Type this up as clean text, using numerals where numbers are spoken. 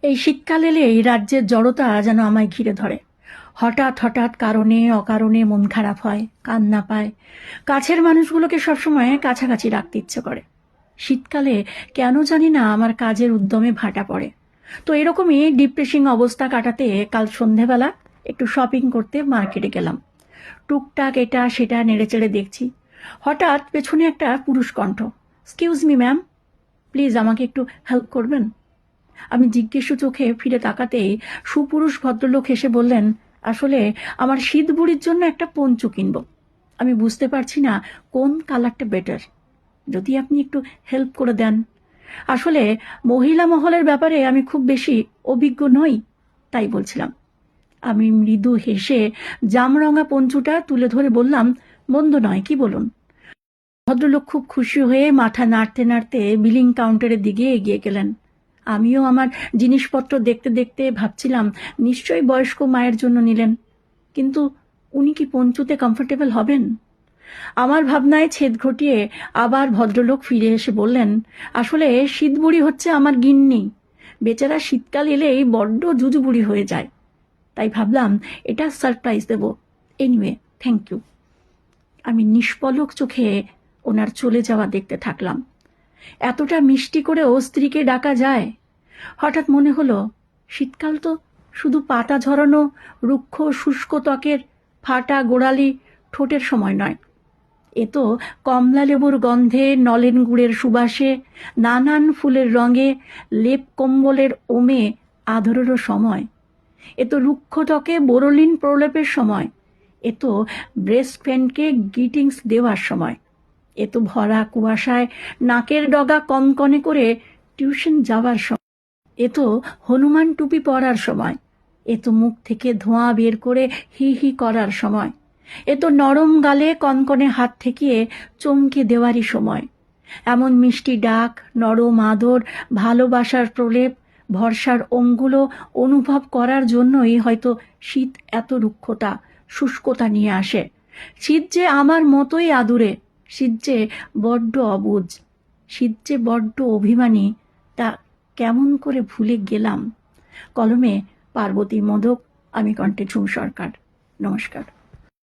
এই শীতকাল এলেই রাজ্যের জড়তা যেন আমায় ঘিরে ধরে। হঠাৎ হঠাৎ কারণে অকারণে মন খারাপ হয়, কান্না পায়। কাছের মানুষগুলোকে সবসময় কাছাকাছি রাখতে ইচ্ছে করে। শীতকালে কেন জানি না আমার কাজের উদ্যমে ভাটা পড়ে। তো এরকমই ডিপ্রেসিং অবস্থা কাটাতে কাল সন্ধেবেলা একটু শপিং করতে মার্কেটে গেলাম। টুকটাক এটা সেটা নেড়েচেড়ে দেখছি। হঠাৎ পেছনে একটা পুরুষ কণ্ঠ, এক্সকিউজ মি ম্যাম, প্লিজ আমাকে একটু হেল্প করবেন। আমি জিজ্ঞাসু চোখে ফিরে তাকাতেই সুপুরুষ ভদ্রলোক হেসে বললেন, আসলে আমার শীত বুড়ির জন্য একটা পঞ্চু কিনবো। আমি বুঝতে পারছি না কোন কালারটা বেটার, যদি আপনি একটু হেল্প করে দেন। আসলে মহিলা মহলের ব্যাপারে আমি খুব বেশি অভিজ্ঞ নই, তাই বলছিলাম। আমি মৃদু হেসে জামরঙা পঞ্চুটা তুলে ধরে বললাম, মন্দ নয়, কি বলুন। ভদ্রলোক খুব খুশি হয়ে মাথা নাড়তে নাড়তে বিলিং কাউন্টারের দিকে এগিয়ে গেলেন। আমিও আমার জিনিসপত্র দেখতে দেখতে ভাবছিলাম, নিশ্চয়ই বয়স্ক মায়ের জন্য নিলেন, কিন্তু উনি কি পঞ্চুতে কমফোর্টেবল হবেন? আমার ভাবনায় ছেদ ঘটিয়ে আবার ভদ্রলোক ফিরে এসে বললেন, আসলে শীতবুড়ি হচ্ছে আমার গিন্নি। বেচারা শীতকাল এলেই বড্ড জুজুবুড়ি হয়ে যায়, তাই ভাবলাম এটা সারপ্রাইজ দেব। Anyway, thank you. আমি নিষ্পলক চোখে ওনার চলে যাওয়া দেখতে থাকলাম। এতটা মিষ্টি করেও স্ত্রীকে ডাকা যায়? হঠাৎ মনে হলো, শীতকাল তো শুধু পাতা ঝরানো, রুক্ষ শুষ্ক ত্বকের ফাটা গোড়ালি ঠোঁটের সময় নয়। এ তো কমলা লেবুর গন্ধে, নলেন গুড়ের সুবাসে, নানান ফুলের রঙে, লেপ কম্বলের ওমে আদরেরও সময়। এ তো রুক্ষ ত্বকে বোরোলিন প্রলেপের সময়। এ তো ব্রেস্ট ফ্যানকে গ্রিটিংস দেওয়ার সময়। এ তো ভরা কুয়াশায় নাকের ডগা কনকনে করে টিউশন যাওয়ার সময়। এ তো হনুমান টুপি পরার সময়। এ তো মুখ থেকে ধোঁয়া বের করে হি হি করার সময়। এ তো নরম গালে কনকনে হাত ঠেকিয়ে চমকে দেওয়ারই সময়। এমন মিষ্টি ডাক, নরম আদর, ভালোবাসার প্রলেপ, ভরসার অঙ্গুলো অনুভব করার জন্যই হয়তো শীত এত রুক্ষতা, শুষ্কতা নিয়ে আসে। শীত যে আমার মতোই আদুরে, শীত যে বড্ড অবুঝ, শীত যে বড্ড অভিমানী, তা কেমন করে ভুলে গেলাম। কলমে পার্বতী মোদক, আমি কণ্ঠে ঝুম সরকার। নমস্কার।